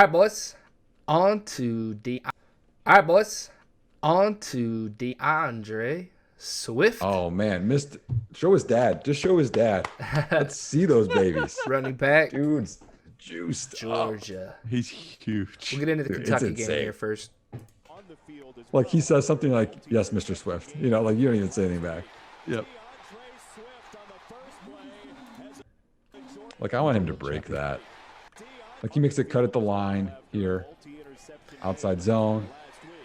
right, boys. On to De. All right, boys. On to DeAndre Swift. Oh man, missed. Show his dad. Just show his dad. Let's see those babies. Running back, Dude's juiced up. Georgia. He's huge. We'll get into the Dude, it's Kentucky game insane. here first. Like he says something like, "Yes, Mr. Swift." You know, like you don't even say anything back. Yep. Like I want him to break that. Like he makes a cut at the line here, outside zone,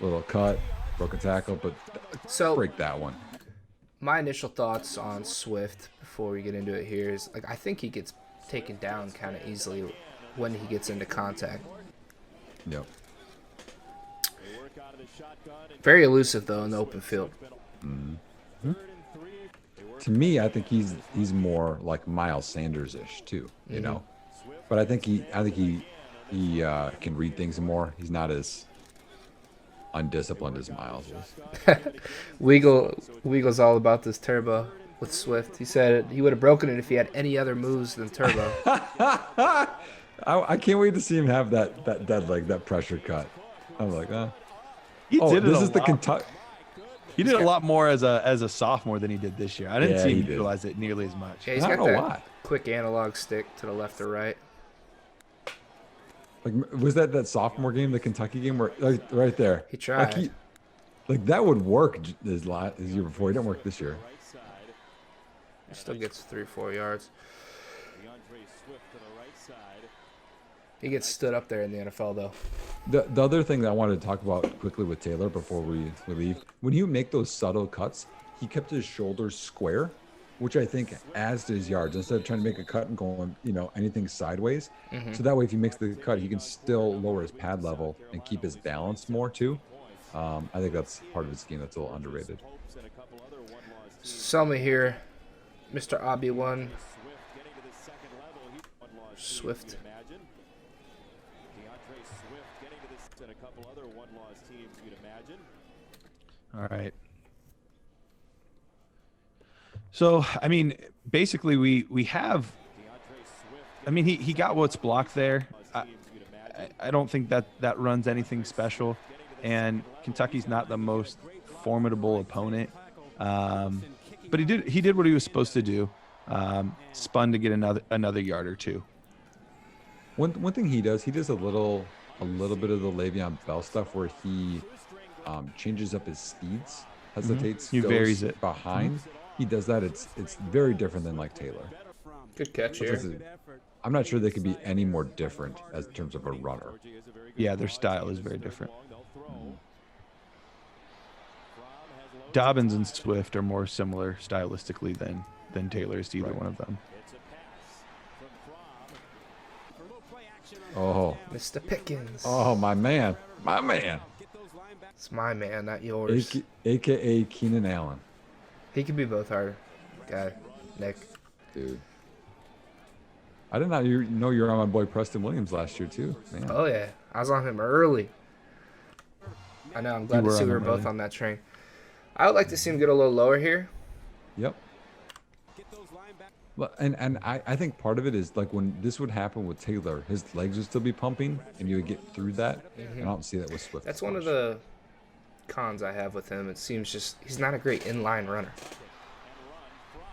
little cut, broken tackle, but So break that one. my initial thoughts on Swift before we get into it here is like I think he gets taken down kind of easily when he gets into contact. Yep. Very elusive though in the open field. To me, I think he's more like Miles Sanders-ish too. You know, but I think he can read things more. He's not as undisciplined as Miles is. Weagle's all about this turbo with Swift. He said he would have broken it if he had any other moves than turbo. I can't wait to see him have that dead leg, that pressure cut. I'm like, He did this it is a the lot. Kentucky. He did a lot more as a sophomore than he did this year. I didn't Yeah, see he him did. utilize it nearly as much. Yeah, he's I got don't know that why. quick analog stick to the left or right. Like, was that sophomore game, the Kentucky game, where like right there? He tried. Like that would work his year before. He didn't work this year. He still gets 3-4 yards. He gets stood up there in the NFL though. The other thing that I wanted to talk about quickly with Taylor before we leave, when you make those subtle cuts, he kept his shoulders square, which I think adds to his yards instead of trying to make a cut and going, anything sideways. So that way, if he makes the cut, he can still lower his pad level and keep his balance more too. I think that's part of his scheme that's a little underrated. Sell me here, Mr. Obi-Wan Swift. All right. So, I mean, basically we have, I mean, he got what's blocked there. I don't think that runs anything special. And Kentucky's not the most formidable opponent. But he did what he was supposed to do. Spun to get another yard or two. One thing he does a little bit of the Le'Veon Bell stuff where he changes up his speeds, hesitates, He goes varies it. behind. He does that. It's very different than like Taylor. Good catch here. I'm not sure they could be any more different as in terms of a runner. Yeah, their style is very different. Dobbins and Swift are more similar stylistically than Taylor is to either one of them. Oh, Mr. Pickens. oh, my man, It's my man, not yours. AKA Keenan Allen, He could be both our guy, Nick. dude. I did not know you were on my boy Preston Williams last year too, man. Oh, yeah. I was on him early. I know. I'm glad to were see on we were him both early. on that train. I would like to see him get a little lower here. Yep. Well, and I think part of it is like when this would happen with Taylor, his legs would still be pumping, and you would get through that. And I don't see that with Swift. That's as one of much. the cons I have with him. It seems just he's not a great inline runner.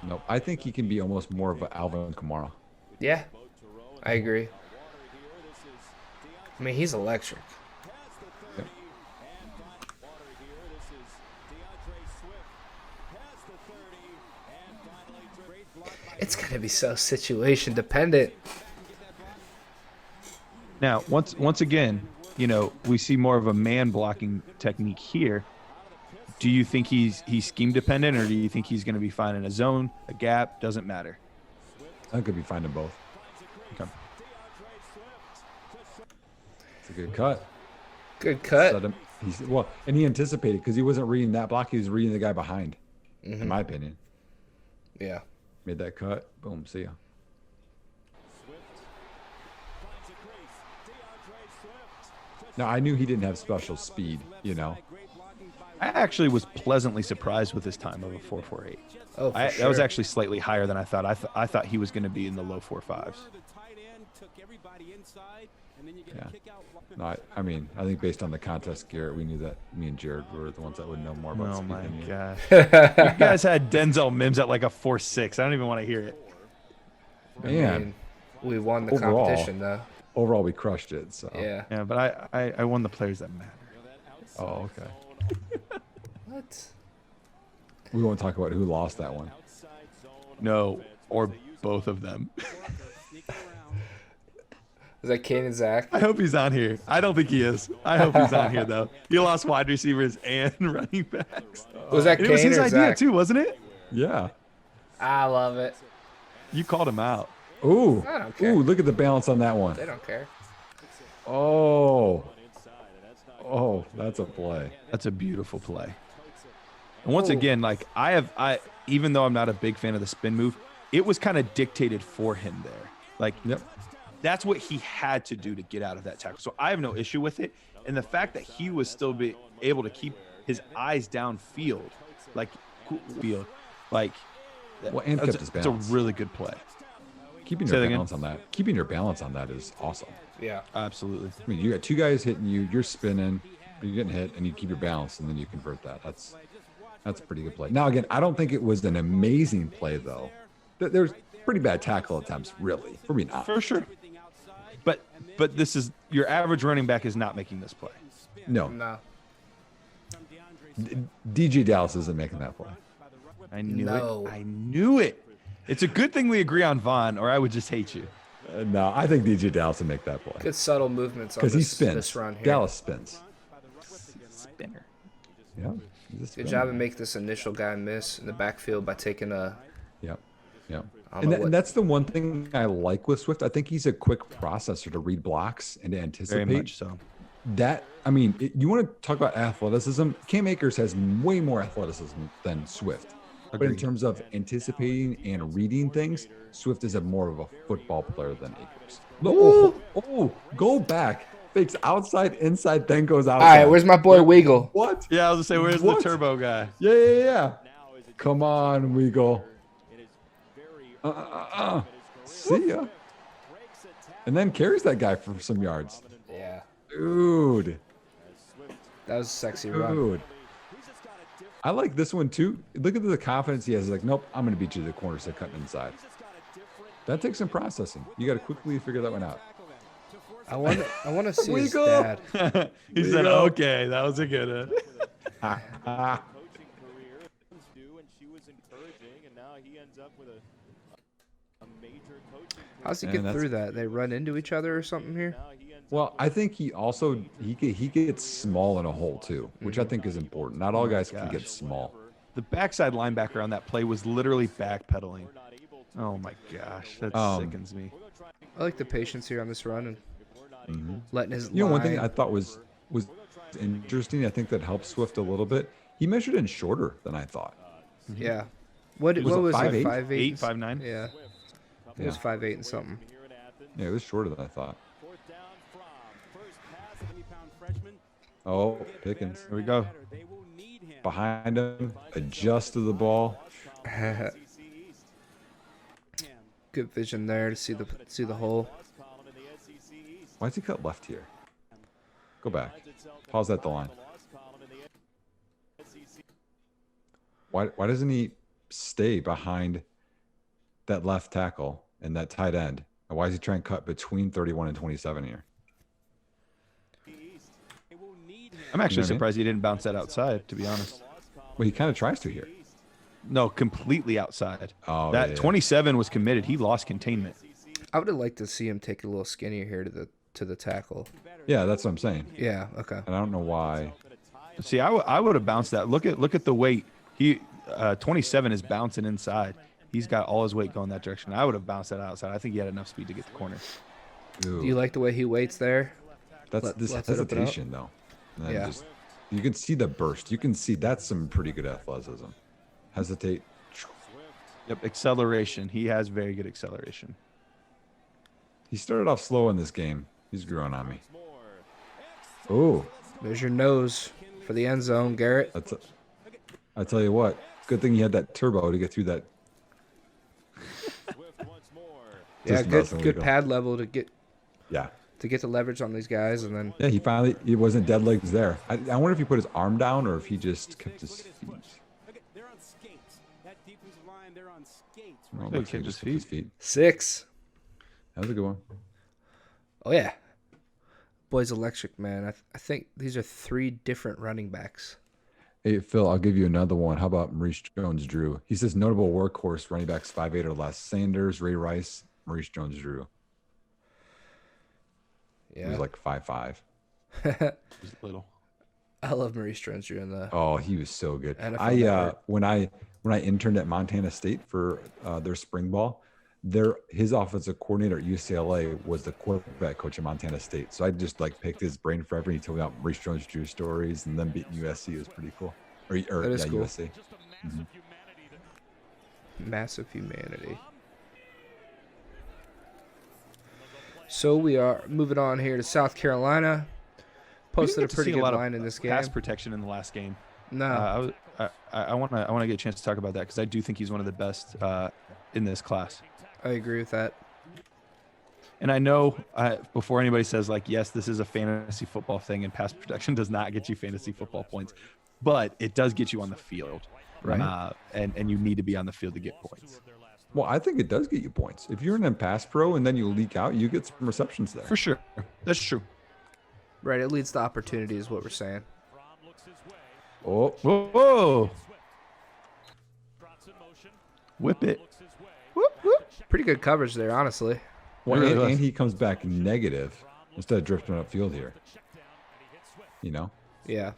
No, I think he can be almost more of an Alvin Kamara. Yeah, I agree. I mean, he's electric. Yep. It's going to be so situation dependent. Now, once again, we see more of a man blocking technique here. Do you think he's scheme dependent, or do you think he's going to be fine in a zone, a gap? Doesn't matter. I could be finding both. Okay. It's a good cut. Good cut. Set him, and he anticipated because he wasn't reading that block. He was reading the guy behind, in my opinion. Yeah. Made that cut. Boom. See ya. Now, I knew he didn't have special speed, I actually was pleasantly surprised with his time of a 4.48. Oh, for That was sure. actually slightly higher than I thought. I thought he was going to be in the low 4.5s. Yeah. No, I mean, I think based on the contest, Garrett, we knew that me and Jared were the ones that would know more about Oh speed my than you. gosh. You guys had Denzel Mims at like a 4.6. I don't even want to hear it. I Man, mean, we won the overall, competition though. overall we crushed it. So. Yeah. Yeah, but I won the players that matter. Oh, okay. What? We won't talk about who lost that one. No, or both of them. Is that Kane and Zach? I hope he's on here. I don't think he is. I hope he's on here though. He lost wide receivers and running backs. Was that And Kane it was his or idea Zach? too, wasn't it? Yeah. I love it. You called him out. Ooh. I don't care. Ooh, look at the balance on that one. They don't care. Oh. Oh, that's a play. That's a beautiful play. And once again, like I even though I'm not a big fan of the spin move, it was kind of dictated for him there. Like, Yep. that's what he had to do to get out of that tackle. So I have no issue with it. And the fact that he was still able to keep his eyes downfield, like, Well, and kept his it's a balance. really good play. Keeping Say your that again? balance on that. Keeping your balance on that is awesome. Yeah. Absolutely. I mean, you got two guys hitting you, you're spinning, you're getting hit, and you keep your balance, and then you convert that. That's a pretty good play. Now, again, I don't think it was an amazing play, though. There's pretty bad tackle attempts, really, for being honest. For sure. But this is your average running back is not making this play. No, No. DJ Dallas isn't making that play. I knew No. it. I knew it. It's a good thing we agree on Vaughn, or I would just hate you. No, I think DJ Dallas would make that play Good subtle movements on because he this, spins. this run here. Dallas spins. Spinner. Yeah, he's a Good spinner. job to make this initial guy miss in the backfield by taking a. Yep. Yep. I don't And, know what- and that's the one thing I like with Swift. I think he's a quick processor to read blocks and to Very anticipate. much so. That, I mean, you want to talk about athleticism? Cam Akers has way more athleticism than Swift. But in Agreed. terms of anticipating and reading things, Swift is more of a football player than Akers. Go back. Fakes outside, inside, then goes outside. All right, where's my boy Weagle? What? Yeah, I was gonna say, where's What? the turbo guy? Yeah. Come on, Weagle. See ya. And then carries that guy for some yards. Yeah, Dude. that was a sexy run. Dude. I like this one too. Look at the confidence he has. He's like, nope, I'm going to beat you to the corner, so cutting inside. That takes some processing. You got to quickly figure that one out. I want to see his Weagle. dad. He said, go. "Okay, that was a good one." Ah, How's he Man, get that's- through that? They run into each other or something here? well, I think he gets small in a hole too, which I think is important. Not all guys can get gosh. small. The backside linebacker on that play was literally backpedaling. Oh my gosh, that sickens me. I like the patience here on this run and letting his You know, one thing line- I thought was interesting. I think that helps Swift a little bit. He measured in shorter than I thought. Yeah. What Was what it was 5'8"? it? 5'8"? 8, 5'9"? Yeah. It was 5'8" and something. Yeah, it was shorter than I thought. Oh, Pickens. Here we go. Behind him, adjust to the ball. Good vision there to see the hole. Why does he cut left here? Go back. Pause at the line. Why doesn't he stay behind that left tackle and that tight end? And why is he trying to cut between 31 and 27 here? I'm actually You know what I mean? surprised he didn't bounce that outside, to be honest. Well, he kind of tries to here. No, completely outside. Oh, That yeah. 27 was committed. He lost containment. I would have liked to see him take a little skinnier here to the tackle. Yeah, that's what I'm saying. Yeah. Okay. And I don't know why. See, I would have bounced that. Look at the weight. He 27 is bouncing inside. He's got all his weight going that direction. I would have bounced that outside. I think he had enough speed to get the corner. Ooh, Do you like the way he waits there? that's this lets it open up? hesitation, though. And then Yeah. you can see the burst. You can see that's some pretty good athleticism. Hesitate. Yep, acceleration. He has very good acceleration. He started off slow in this game. He's growing on me. Oh, There's your nose for the end zone, Garrett. I tell you what. Good thing he had that turbo to get through that. Yeah, System doesn't good legal. pad level to get Yeah. the leverage on these guys, and then Yeah, he wasn't dead legs there. I wonder if he put his arm down or if he just kept his feet. They're on skates. That defensive line, they're on skates. No, it He looks like kept he his just kept his feet. 6. That was a good one. Oh yeah, boy's electric, man. I think these are 3 different running backs. Hey, Phil, I'll give you another one. How about Maurice Jones-Drew? He says notable workhorse running backs 5'8" or less. Sanders, Ray Rice, Maurice Jones-Drew. He Yeah, was like 5'5". He's little. I love Maurice Jones-Drew in the. Oh, he was so good. NFL Network. When I interned at Montana State for their spring ball, his offensive coordinator at UCLA was the quarterback coach at Montana State. So I just like picked his brain forever. He told me about Maurice Jones-Drew stories, and then beating USC was pretty cool. Or That is cool. USC. Massive humanity. So we are moving on here to South Carolina. Posted a pretty good line in this game. Pass protection in the last game. No, I want to get a chance to talk about that because I do think he's one of the best in this class. I agree with that. And I know before anybody says like, yes, this is a fantasy football thing, and pass protection does not get you fantasy football points, but it does get you on the field, Right. And you need to be on the field to get points. Well, I think it does get you points. If you're in a pass pro and then you leak out, you get some receptions there. For sure, that's true. Right, it leads to opportunity, is what we're saying. Oh, Whoa! Whip it. Whoop, whoop. Pretty good coverage there, honestly. well, really and, was. and he comes back negative instead of drifting upfield here. You know, Yeah.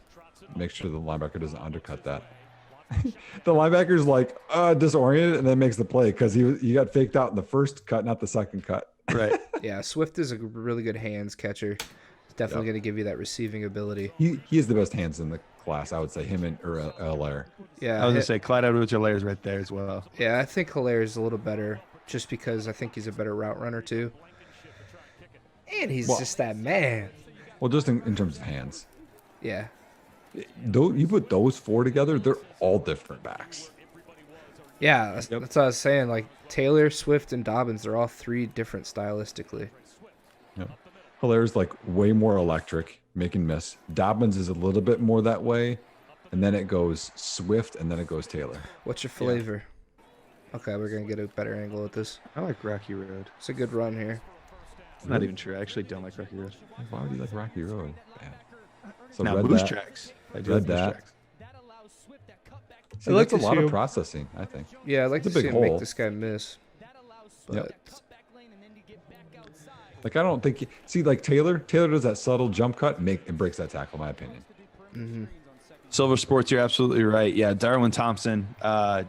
make sure the linebacker doesn't undercut that. The linebacker's like disoriented and then makes the play because he got faked out in the first cut, not the second cut. Right. Yeah, Swift is a really good hands catcher. He's definitely Yep. going to give you that receiving ability. He is the best hands in the class, I would say. Him and Allaire. Yeah, I was gonna say Clyde Edwards-Helaire is right there as well. yeah, I think Hilaire is a little better just because I think he's a better route runner too. And he's just that man. Well, just in terms of hands. Yeah. Though you put those 4 together, they're all different backs. Yeah, that's what I was saying. Like Taylor, Swift, and Dobbins, they're all 3 different stylistically. Yep. Hilaire's like way more electric, make and miss. Dobbins is a little bit more that way. And then it goes Swift, and then it goes Taylor. What's your flavor? Okay, we're going to get a better angle at this. I like Rocky Road. It's a good run here. I'm not even sure. I actually don't like Rocky Road. Why would you like Rocky Road? Bad. So Now read boost that. tracks. I do Read like boost that. tracks. See, I like that's a to lot see of him. processing, I think. Yeah, I'd like It's to a see big him make hole. this guy miss. But Yep. Like I don't think like Taylor does that subtle jump cut and breaks that tackle, in my opinion. Silver Sports, you're absolutely right. Yeah, Darwin Thompson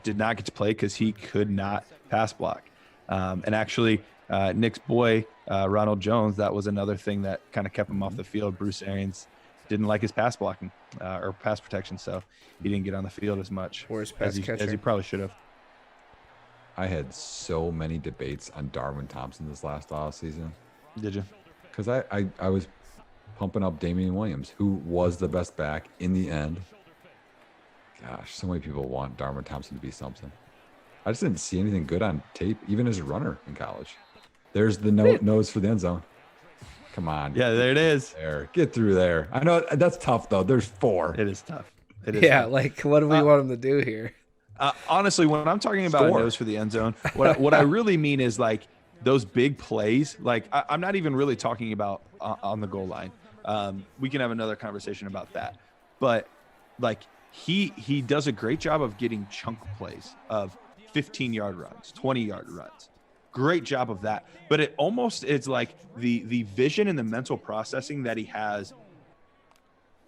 did not get to play because he could not pass block. And actually, Nick's boy, Ronald Jones, that was another thing that kind of kept him off the field. Bruce Arians didn't like his pass blocking or pass protection, so he didn't get on the field as much Or his pass as he catcher. probably should have. I had so many debates on Darwin Thompson this last offseason Did you? because I was pumping up Damian Williams, who was the best back in the end. Gosh, so many people want Darwin Thompson to be something. I just didn't see anything good on tape, even as a runner in college. There's the nose for the end zone. Come on. Yeah, there it is. There. Get through there. I know that's tough, though. There's 4. It is tough. It is Yeah, tough. like what do we want him to do here? Honestly, when I'm talking about a 4. nose for the end zone, what I really mean is like those big plays. Like I'm not even really talking about on the goal line. We can have another conversation about that. But like he does a great job of getting chunk plays of 15-yard runs, 20-yard runs. Great job of that. But it almost is like the vision and the mental processing that he has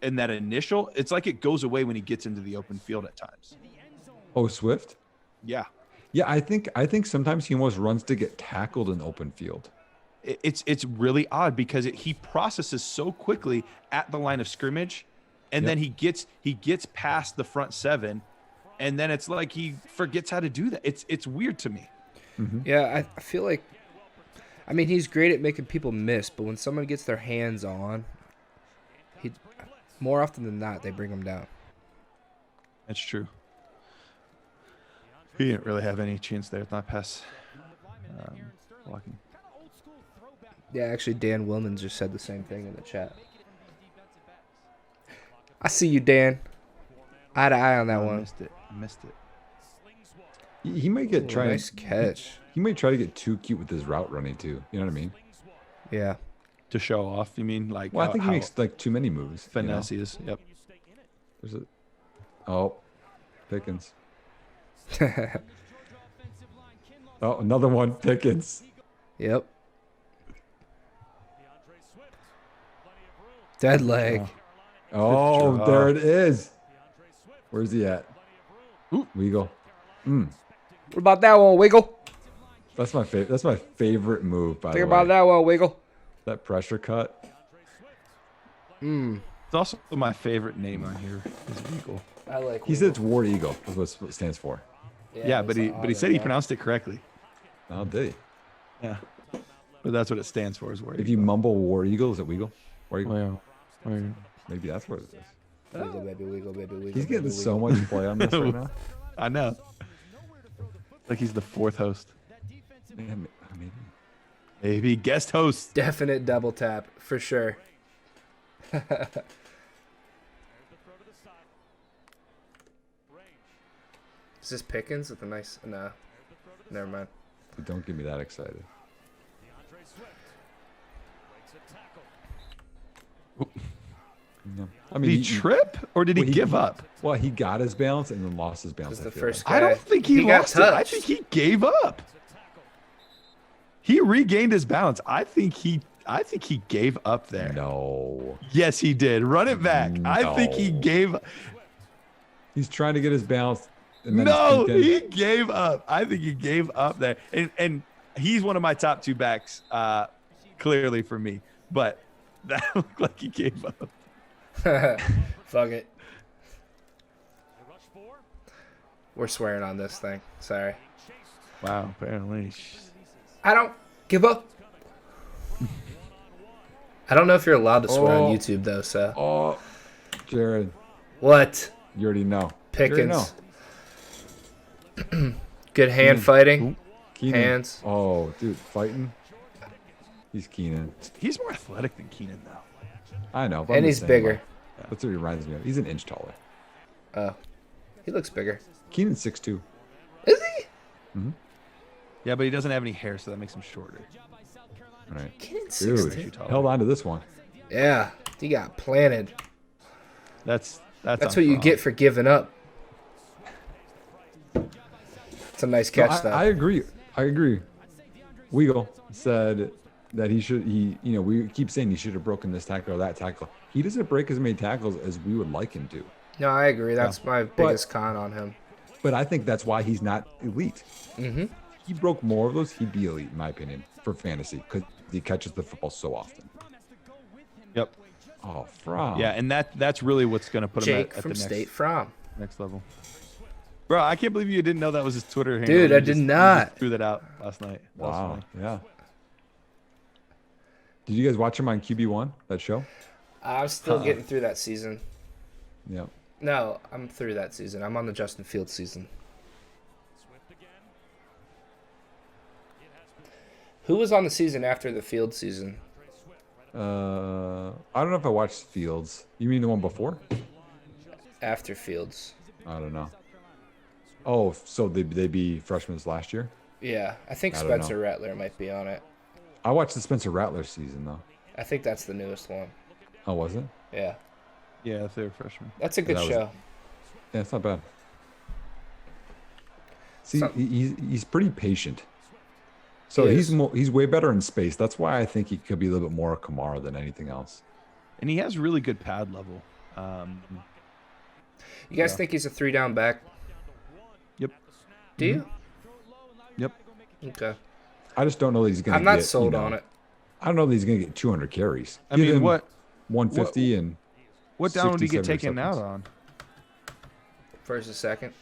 in that initial, it's like it goes away when he gets into the open field at times. Oh, Swift? Yeah. Yeah, I think sometimes he almost runs to get tackled in open field. It's really odd because he processes so quickly at the line of scrimmage, and then he gets past the front 7, and then it's like he forgets how to do that. It's weird to me. Yeah, I feel like, I mean, he's great at making people miss, but when someone gets their hands on, more often than not, they bring him down. That's true. He didn't really have any chance there. Not pass. blocking. Yeah, actually, Dan Willman just said the same thing in the chat. I see you, Dan. Eye to eye on that Oh, I one. missed it. He might get Ooh, nice catch. He might try to get too cute with his route running too. You know what I mean? Yeah. To show off, you mean? Like, Well, I think he how makes like too many moves. finesse he is. Yep. There's Pickens. Oh, another one, Pickens. Yep. Dead leg. Oh, job. there it is. Where's he at? Ooh. Weagle. What about that one, Wiggle? That's my favorite. That's my favorite move. By Think the about way, that one, Wiggle. that pressure cut. It's also my favorite name on here is Eagle. I like. He said it's War Eagle. That's what it stands for. Yeah, but he said he pronounced it correctly. Oh, did he? Yeah. But that's what it stands for, is War If you mumble War Eagle, is it Weagle? War Eagle? Well, Maybe that's what it is. Wiggle, baby, wiggle, baby, wiggle. He's getting baby, so wiggle. much play on this right now. I know. Like he's the fourth host. Yeah, maybe. Maybe guest host. Definite double tap for sure. Is this Pickens with a nice? No, never mind. But don't get me that excited. No. I mean, Did he trip or did he give up? Well, he got his balance and then lost his balance. This is I the feel first like. I don't think he got lost it. I touched. think he gave up. He regained his balance. I think he gave up there. No. Yes, he did. Run it back. I think he No. gave. He's trying to get his balance. And then No, his he gave up. I think he gave up there. And he's one of my top two backs, clearly for me. But that looked like he gave up. Fuck it. We're swearing on this thing. Sorry. Wow, apparently. I don't give up. I don't know if you're allowed to swear on YouTube though. So Oh, Jared, what? you already know. You already know. Pickens. Good hand fighting. Keenan. Hands. Oh, dude, fighting. He's Keenan. He's more athletic than Keenan, though. I know. but And I'm he's just saying, bigger. like, that's what he reminds me of. He's an inch taller. Oh, he looks bigger. Keenan's 6'2". Is he? Yeah, but he doesn't have any hair, so that makes him shorter. All right. Keenan's Dude, 6'2". held on to this one. Yeah, he got planted. That's That's what you get for giving up. It's a nice No, catch, though. I agree. I agree. Weagle said that we keep saying he should have broken this tackle or that tackle. He doesn't break as many tackles as we would like him to. No, I agree. That's my biggest con on him. But I think that's why he's not elite. Mm-hmm. If he broke more of those, he'd be elite, in my opinion, for fantasy, because he catches the football so often. Yep. Oh, From. Yeah, and that's really what's going to put him Jake at from the State From. next level. Bro, I can't believe you didn't know that was his Twitter handle. Dude, You I did just- you not. just threw that out last night. That was Wow. funny. Yeah. Did you guys watch him on QB1, that show? I'm still getting through that season. Yeah. No, I'm through that season. I'm on the Justin Fields season. Who was on the season after the Fields season? I don't know if I watched Fields. You mean the one before? After Fields. I don't know. Oh, so they be freshmen last year? Yeah, I think I don't Spencer know. Rattler might be on it. I watched the Spencer Rattler season, though. I think that's the newest one. Oh, was it? Yeah, Yeah, if they were freshmen. that's a good That was- show. Yeah, it's not bad. See, Some- he's pretty patient. So He he's is. he's way better in space. That's why I think he could be a little bit more Kamara than anything else. And he has really good pad level. You guys Yeah. think he's a 3-down back? Yep. Do you? Yep. Okay. I just don't know that he's going to I'm not sold on it. I don't know that he's going to get 200 carries. I Give mean, him what 150 and down would he 60, get 70 taken out receptions. First or second?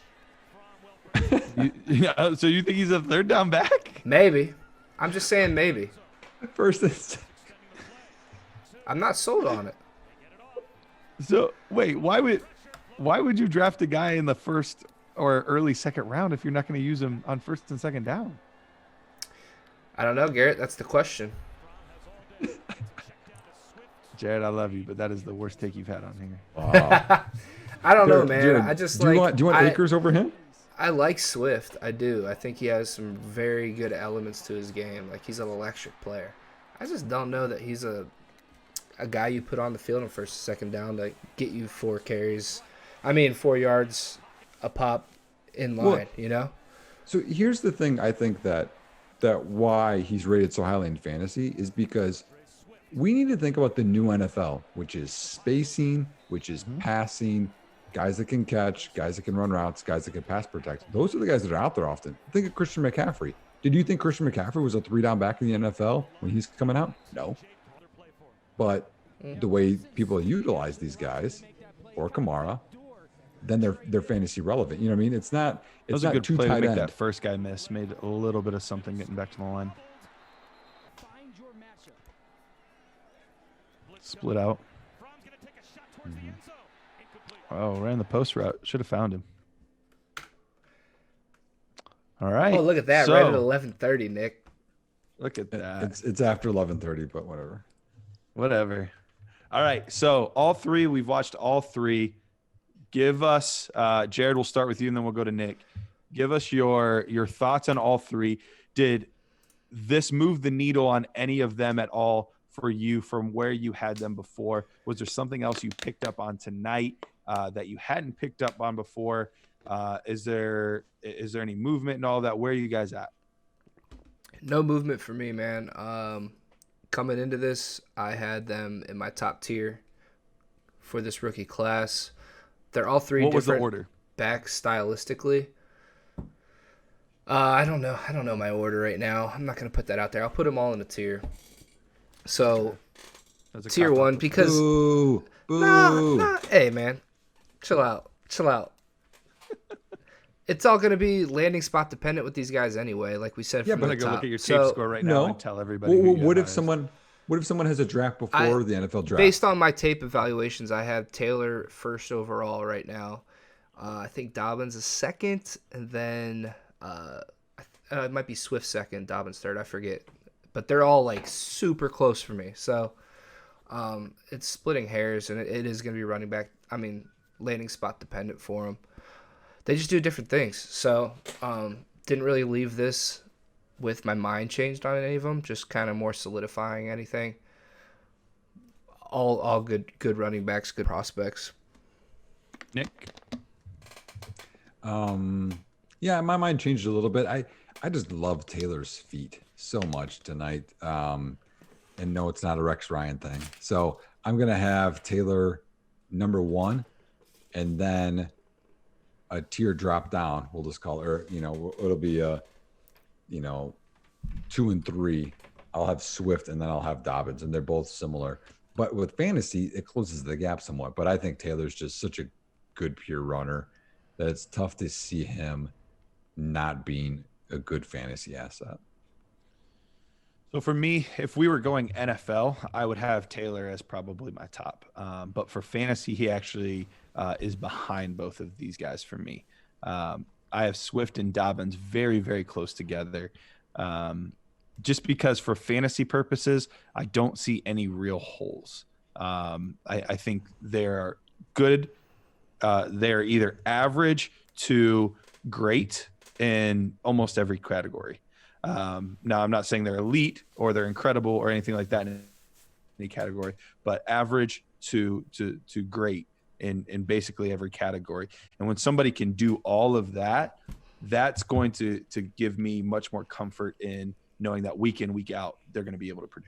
on? So you think he's a third down back? Maybe. I'm just saying maybe. First and second. I'm not sold on it. So wait, why would you draft a guy in the first or early second round if you're not going to use him on first and second down? I don't know, Garrett. That's the question. Jared, I love you, but that is the worst take you've had on here. Wow. I don't know, Jared, man. Jared, I just do you like want Akers over him? I like Swift. I do. I think he has some very good elements to his game. Like he's an electric player. I just don't know that he's a guy you put on the field on first, second down to get you 4 carries. I mean, 4 yards a pop in line. Well, You know. So here's the thing. I think that why he's rated so highly in fantasy is because we need to think about the new NFL, which is spacing, which is passing, guys that can catch, guys that can run routes, guys that can pass protect. Those are the guys that are out there often. Think of Christian McCaffrey. Did you think Christian McCaffrey was a 3-down back in the NFL when he's coming out? No. But the way people utilize these guys, or Kamara, then they're fantasy relevant. You know what I mean? It's not That was a good too play to tight make end. that first guy miss. Made a little bit of something getting back to the line. Split out. Oh, ran the post route. Should have found him. All right. Oh, look at that! So, Right at 11:30, Nick. Look at that. It's after 11:30, but whatever. Whatever. All right. So all three, we've watched all three. Give us, Jared, we'll start with you and then we'll go to Nick. Give us your thoughts on all three. Did this move the needle on any of them at all for you from where you had them before? Was there something else you picked up on tonight that you hadn't picked up on before? Is there any movement and all that? Where are you guys at? No movement for me, man. Coming into this, I had them in my top tier for this rookie class. They're all three What was the different order? backs stylistically. I don't know. I don't know my order right now. I'm not going to put that out there. I'll put them all in a tier. So, That's a tier cop-out. 1 because Boo! Boo! nah, hey man, chill out. It's all going to be landing spot dependent with these guys anyway, like we said Yeah, from but the I'm gonna go top. look at your tape So, score right no. now and tell everybody. Well, who you what got if highest. someone has a draft before the NFL draft? based on my tape evaluations, I have Taylor first overall right now. I think Dobbins is second, and then it might be Swift second, Dobbins third. I forget, but they're all like super close for me. So it's splitting hairs, and it is going to be running back. I mean, landing spot dependent for them. They just do different things. So didn't really leave this with my mind changed on any of them. Just kind of more solidifying anything. All good running backs, good prospects. Nick? Yeah, my mind changed a little bit. I just love Taylor's feet so much tonight. And no, it's not a Rex Ryan thing. So I'm gonna have Taylor number 1, and then a tier drop down. We'll just call it, or it'll be 2 and 3. I'll have Swift, and then I'll have Dobbins, and they're both similar. But with fantasy, it closes the gap somewhat. But I think Taylor's just such a good pure runner that it's tough to see him not being a good fantasy asset. So for me, if we were going NFL, I would have Taylor as probably my top. But for fantasy, he actually is behind both of these guys for me. I have Swift and Dobbins very, very close together. Just because for fantasy purposes, I don't see any real holes. I think they're good. They're either average to great in almost every category. Now, I'm not saying they're elite or they're incredible or anything like that in any category, but average to great in basically every category. And when somebody can do all of that, that's going to give me much more comfort in knowing that week in, week out, they're going to be able to produce.